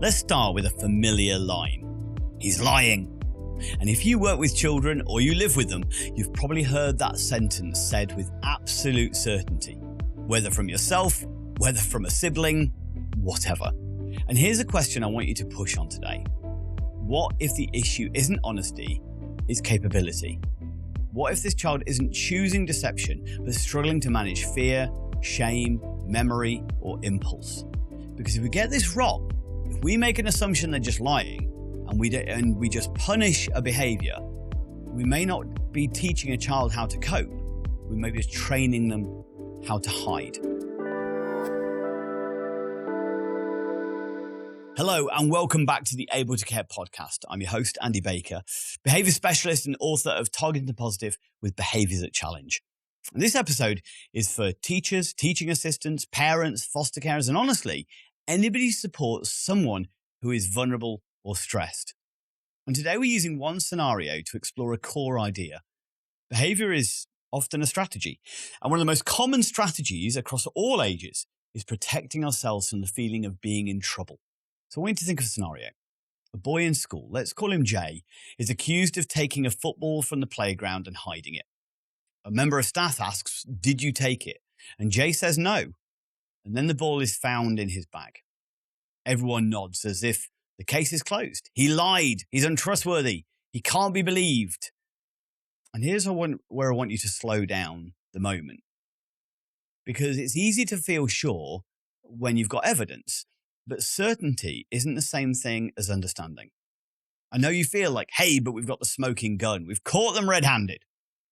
Let's start with a familiar line. He's lying. And if you work with children or you live with them, you've probably heard that sentence said with absolute certainty, whether from yourself, whether from a sibling, whatever. And here's a question I want you to push on today. What if the issue isn't honesty, it's capability? What if this child isn't choosing deception, but struggling to manage fear, shame, memory, or impulse? Because if we get this wrong, if we make an assumption they're just lying, and we just punish a behaviour, we may not be teaching a child how to cope. We may be just training them how to hide. Hello and welcome back to the Able to Care podcast. I'm your host, Andy Baker, behaviour specialist and author of Targeting the Positive with Behaviours that Challenge. And this episode is for teachers, teaching assistants, parents, foster carers, and honestly, anybody who supports someone who is vulnerable or stressed. And today we're using one scenario to explore a core idea. Behaviour is often a strategy. And one of the most common strategies across all ages is protecting ourselves from the feeling of being in trouble. So I want you to think of a scenario. A boy in school, let's call him Jay, is accused of taking a football from the playground and hiding it. A member of staff asks, "Did you take it?" And Jay says no. And then the ball is found in his bag. Everyone nods as if the case is closed. He lied. He's untrustworthy. He can't be believed. And here's where I want you to slow down the moment. Because it's easy to feel sure when you've got evidence, but certainty isn't the same thing as understanding. I know you feel like, hey, but we've got the smoking gun. We've caught them red-handed.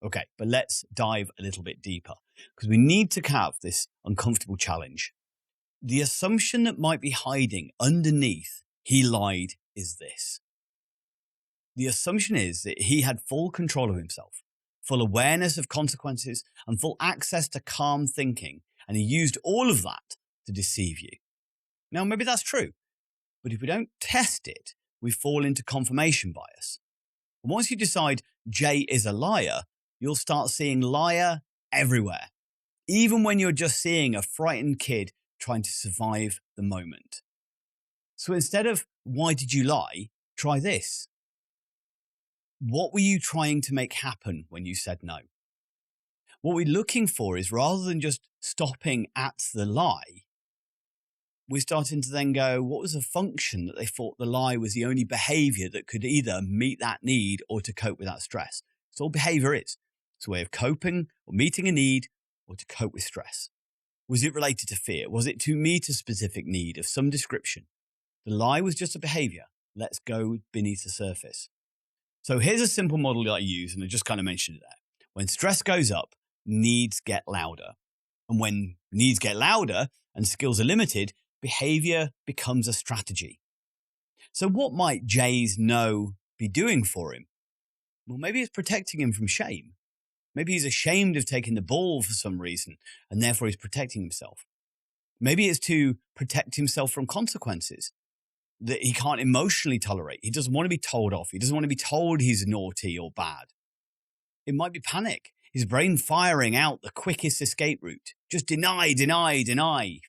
Okay, but let's dive a little bit deeper because we need to have this uncomfortable challenge. The assumption that might be hiding underneath "he lied" is this. The assumption is that he had full control of himself, full awareness of consequences, and full access to calm thinking, and he used all of that to deceive you. Now, maybe that's true, but if we don't test it, we fall into confirmation bias. And once you decide Jay is a liar, you'll start seeing liar everywhere, even when you're just seeing a frightened kid trying to survive the moment. So instead of "why did you lie?" try this. What were you trying to make happen when you said no? What we're looking for is, rather than just stopping at the lie, we're starting to then go, what was the function that they thought the lie was the only behaviour that could either meet that need or to cope with that stress? It's all behaviour is. It's a way of coping or meeting a need or to cope with stress. Was it related to fear? Was it to meet a specific need of some description? The lie was just a behaviour. Let's go beneath the surface. So here's a simple model that I use, and I just kind of mentioned it there. When stress goes up, needs get louder. And when needs get louder and skills are limited, behaviour becomes a strategy. So what might Jay's no be doing for him? Well, maybe it's protecting him from shame. Maybe he's ashamed of taking the ball for some reason, and therefore he's protecting himself. Maybe it's to protect himself from consequences that he can't emotionally tolerate. He doesn't want to be told off. He doesn't want to be told he's naughty or bad. It might be panic. His brain firing out the quickest escape route. Just deny, deny, deny.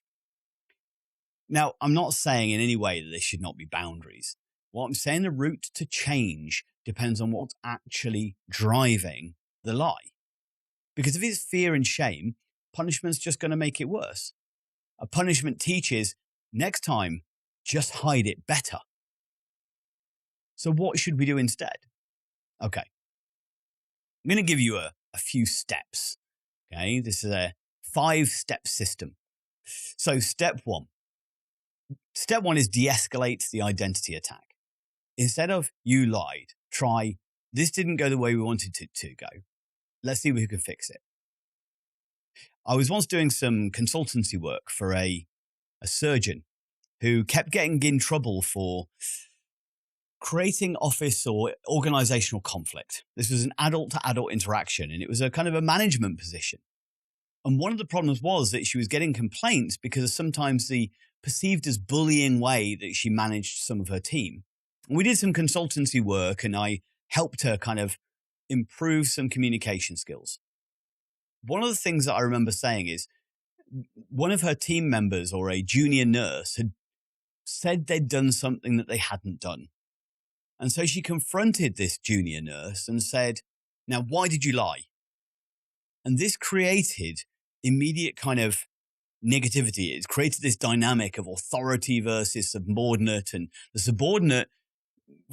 Now, I'm not saying in any way that there should not be boundaries. What I'm saying, the route to change depends on what's actually driving the lie. Because if it's fear and shame, punishment's just going to make it worse. A punishment teaches, next time, just hide it better. So what should we do instead? Okay. I'm going to give you a few steps. Okay. This is a 5-step system. So step one is de-escalate the identity attack. Instead of "you lied," try "this didn't go the way we wanted it to go. Let's see if we can fix it." I was once doing some consultancy work for a surgeon who kept getting in trouble for creating office or organizational conflict. This was an adult-to-adult interaction, and it was a kind of a management position. And one of the problems was that she was getting complaints because of sometimes the perceived as bullying way that she managed some of her team. And we did some consultancy work, and I helped her kind of improve some communication skills. One of the things that I remember saying is one of her team members or a junior nurse had said they'd done something that they hadn't done. And so she confronted this junior nurse and said, now, why did you lie? And this created immediate kind of negativity. It created this dynamic of authority versus subordinate, and the subordinate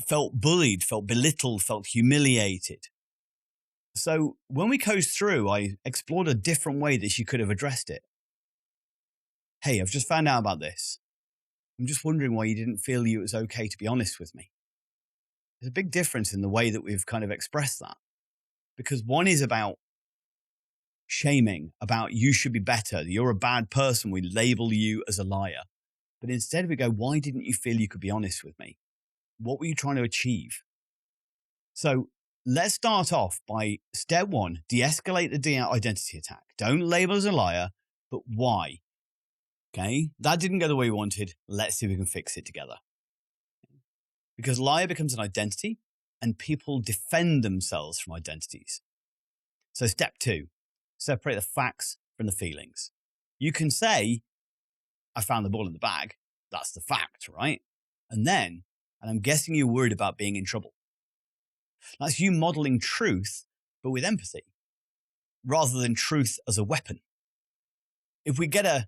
felt bullied, felt belittled, felt humiliated. So when we coached through, I explored a different way that she could have addressed it. Hey, I've just found out about this. I'm just wondering why you didn't feel it was okay to be honest with me. There's a big difference in the way that we've kind of expressed that, because one is about shaming, about you should be better, you're a bad person, we label you as a liar. But instead we go, why didn't you feel you could be honest with me? What were you trying to achieve? So let's start off by step one, de-escalate the identity attack. Don't label as a liar, but why? Okay, that didn't go the way we wanted. Let's see if we can fix it together. Because liar becomes an identity and people defend themselves from identities. So step two, separate the facts from the feelings. You can say, I found the ball in the bag. That's the fact, right? And I'm guessing you're worried about being in trouble. That's you modeling truth, but with empathy, rather than truth as a weapon. If we get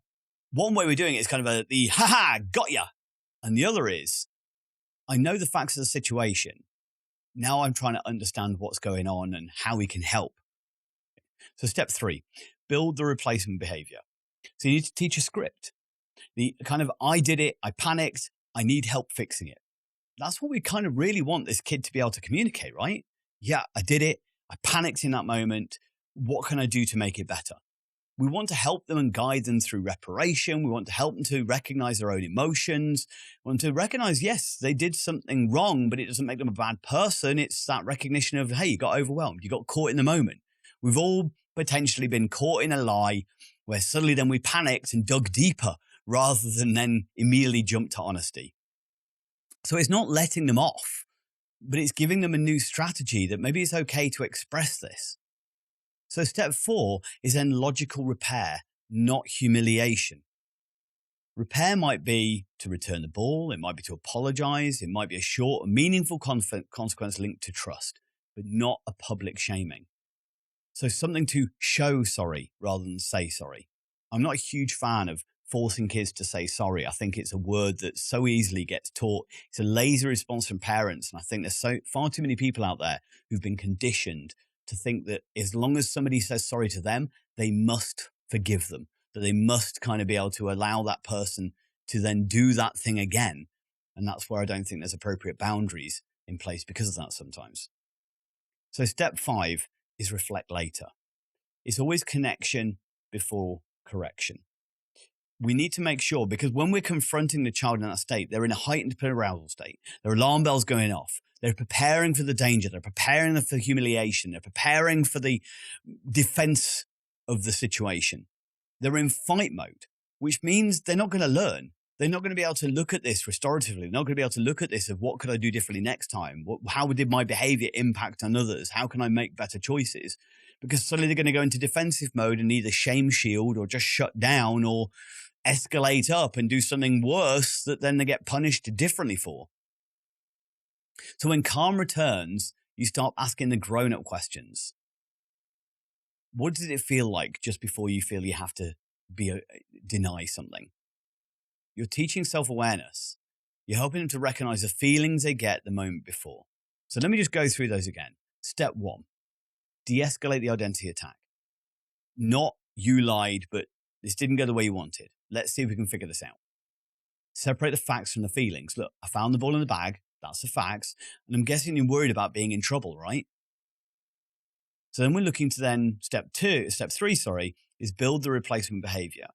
one way we're doing it is kind of the ha-ha, got ya. And the other is, I know the facts of the situation. Now I'm trying to understand what's going on and how we can help. So step three, build the replacement behavior. So you need to teach a script. The kind of, I did it, I panicked, I need help fixing it. That's what we kind of really want this kid to be able to communicate, right? Yeah, I did it. I panicked in that moment. What can I do to make it better? We want to help them and guide them through reparation. We want to help them to recognize their own emotions. We want to recognize, yes, they did something wrong, but it doesn't make them a bad person. It's that recognition of, hey, you got overwhelmed. You got caught in the moment. We've all potentially been caught in a lie where suddenly then we panicked and dug deeper rather than then immediately jumped to honesty. So it's not letting them off, but it's giving them a new strategy that maybe it's okay to express this. So step four is then logical repair, not humiliation. Repair might be to return the ball. It might be to apologize. It might be a short, meaningful consequence linked to trust, but not a public shaming. So something to show sorry rather than say sorry. I'm not a huge fan of forcing kids to say sorry. I think it's a word that so easily gets taught. It's a lazy response from parents. And I think there's far too many people out there who've been conditioned to think that as long as somebody says sorry to them, they must forgive them, that they must kind of be able to allow that person to then do that thing again. And that's where I don't think there's appropriate boundaries in place because of that sometimes. So step five is reflect later. It's always connection before correction. We need to make sure, because when we're confronting the child in that state, they're in a heightened arousal state. Their alarm bells going off. They're preparing for the danger. They're preparing for the humiliation. They're preparing for the defense of the situation. They're in fight mode, which means they're not going to learn. They're not going to be able to look at this restoratively. They're not going to be able to look at this of what could I do differently next time? How did my behavior impact on others? How can I make better choices? Because suddenly they're going to go into defensive mode and either shame shield or just shut down or escalate up and do something worse that then they get punished differently for. So when calm returns, you start asking the grown-up questions. What did it feel like just before you feel you have to deny something? You're teaching self-awareness. You're helping them to recognize the feelings they get the moment before. So let me just go through those again. Step one, de-escalate the identity attack. Not you lied, but this didn't go the way you wanted. Let's see if we can figure this out. Separate the facts from the feelings. Look, I found the ball in the bag. That's the facts. And I'm guessing you're worried about being in trouble, right? So then we're looking to step three, is build the replacement behavior.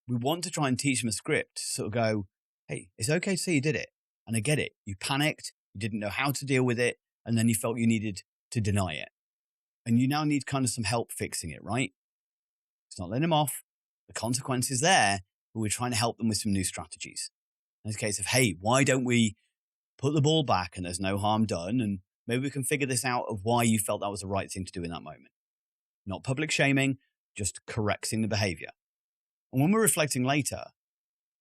We want to try and teach them a script to sort of go, hey, it's okay to say you did it. And I get it. You panicked. You didn't know how to deal with it. And then you felt you needed to deny it. And you now need kind of some help fixing it, right? It's not letting them off. The consequence is there, but we're trying to help them with some new strategies. In this case of, hey, why don't we put the ball back and there's no harm done? And maybe we can figure this out of why you felt that was the right thing to do in that moment. Not public shaming, just correcting the behavior. And when we're reflecting later,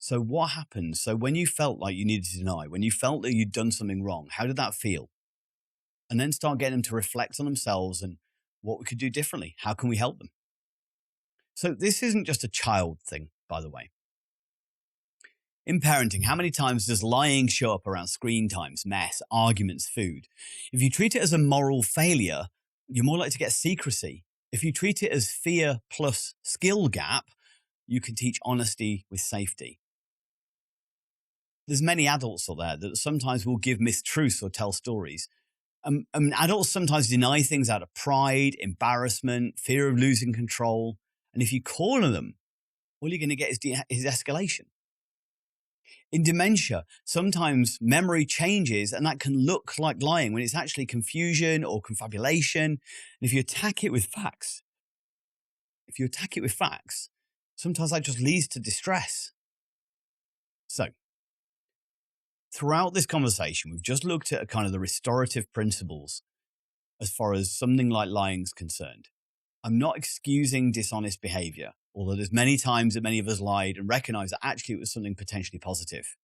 So what happened? So when you felt like you needed to deny, when you felt that you'd done something wrong, how did that feel? And then start getting them to reflect on themselves and what we could do differently. How can we help them? So this isn't just a child thing, by the way. In parenting, how many times does lying show up around screen times, mess, arguments, food? If you treat it as a moral failure, you're more likely to get secrecy. If you treat it as fear plus skill gap, you can teach honesty with safety. There's many adults out there that sometimes will give mistruths or tell stories. Adults sometimes deny things out of pride, embarrassment, fear of losing control. And if you corner them, all you're going to get is escalation. In dementia, sometimes memory changes and that can look like lying when it's actually confusion or confabulation. And if you attack it with facts, sometimes that just leads to distress. So, throughout this conversation, we've just looked at kind of the restorative principles as far as something like lying is concerned. I'm not excusing dishonest behavior, although there's many times that many of us lied and recognized that actually it was something potentially positive.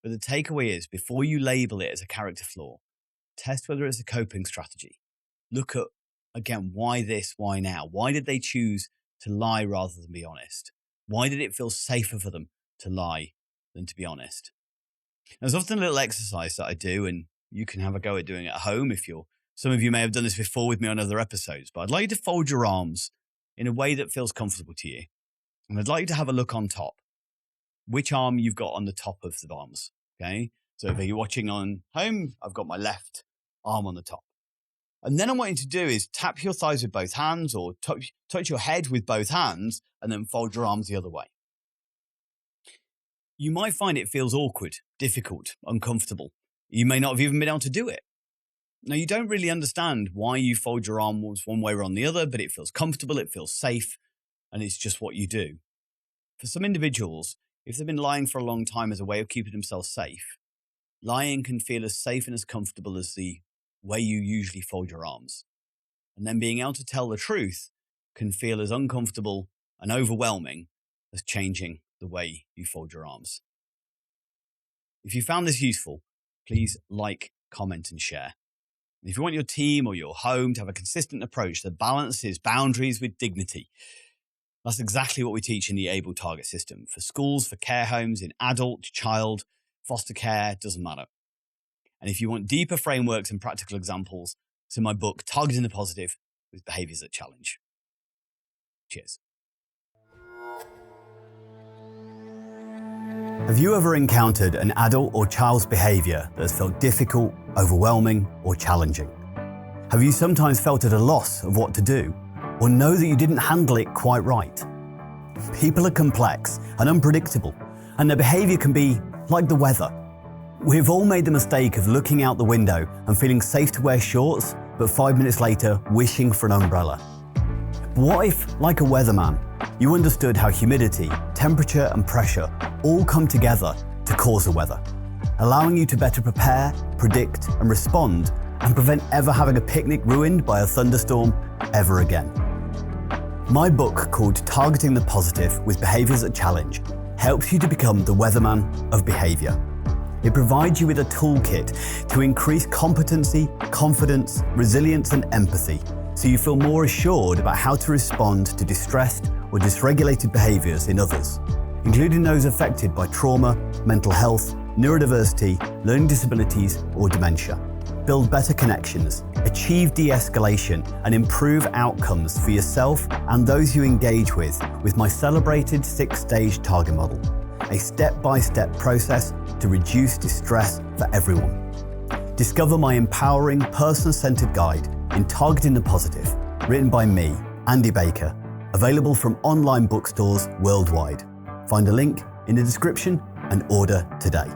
But the takeaway is, before you label it as a character flaw, test whether it's a coping strategy. Look at, again, why this, why now? Why did they choose to lie rather than be honest? Why did it feel safer for them to lie than to be honest? There's often a little exercise that I do, and you can have a go at doing it at home some of you may have done this before with me on other episodes, but I'd like you to fold your arms in a way that feels comfortable to you. And I'd like you to have a look on top. Which arm you've got on the top of the arms, okay? So if you're watching on home, I've got my left arm on the top. And then I want you to do is tap your thighs with both hands or touch your head with both hands and then fold your arms the other way. You might find it feels awkward, difficult, uncomfortable. You may not have even been able to do it. Now, you don't really understand why you fold your arms one way or on the other, but it feels comfortable, it feels safe, and it's just what you do. For some individuals, if they've been lying for a long time as a way of keeping themselves safe, lying can feel as safe and as comfortable as the way you usually fold your arms. And then being able to tell the truth can feel as uncomfortable and overwhelming as changing the way you fold your arms. If you found this useful, please like, comment, and share. And if you want your team or your home to have a consistent approach that balances boundaries with dignity, that's exactly what we teach in the ABLE target system for schools, for care homes, in adult, child, foster care, doesn't matter. And if you want deeper frameworks and practical examples, it's in my book, Targeting the Positive with Behaviours that Challenge. Cheers. Have you ever encountered an adult or child's behaviour that has felt difficult, overwhelming, or challenging? Have you sometimes felt at a loss of what to do, or know that you didn't handle it quite right? People are complex and unpredictable, and their behaviour can be like the weather. We've all made the mistake of looking out the window and feeling safe to wear shorts, but 5 minutes later wishing for an umbrella. What if, like a weatherman, you understood how humidity, temperature, and pressure all come together to cause the weather, allowing you to better prepare, predict, and respond, and prevent ever having a picnic ruined by a thunderstorm ever again? My book, called Targeting the Positive with Behaviours that Challenge, helps you to become the weatherman of behaviour. It provides you with a toolkit to increase competency, confidence, resilience, and empathy, so you feel more assured about how to respond to distressed or dysregulated behaviours in others, including those affected by trauma, mental health, neurodiversity, learning disabilities, or dementia. Build better connections, achieve de-escalation, and improve outcomes for yourself and those you engage with my celebrated 6-stage target model, a step-by-step process to reduce distress for everyone. Discover my empowering, person-centered guide in Targeting the Positive, written by me, Andy Baker, available from online bookstores worldwide. Find a link in the description and order today.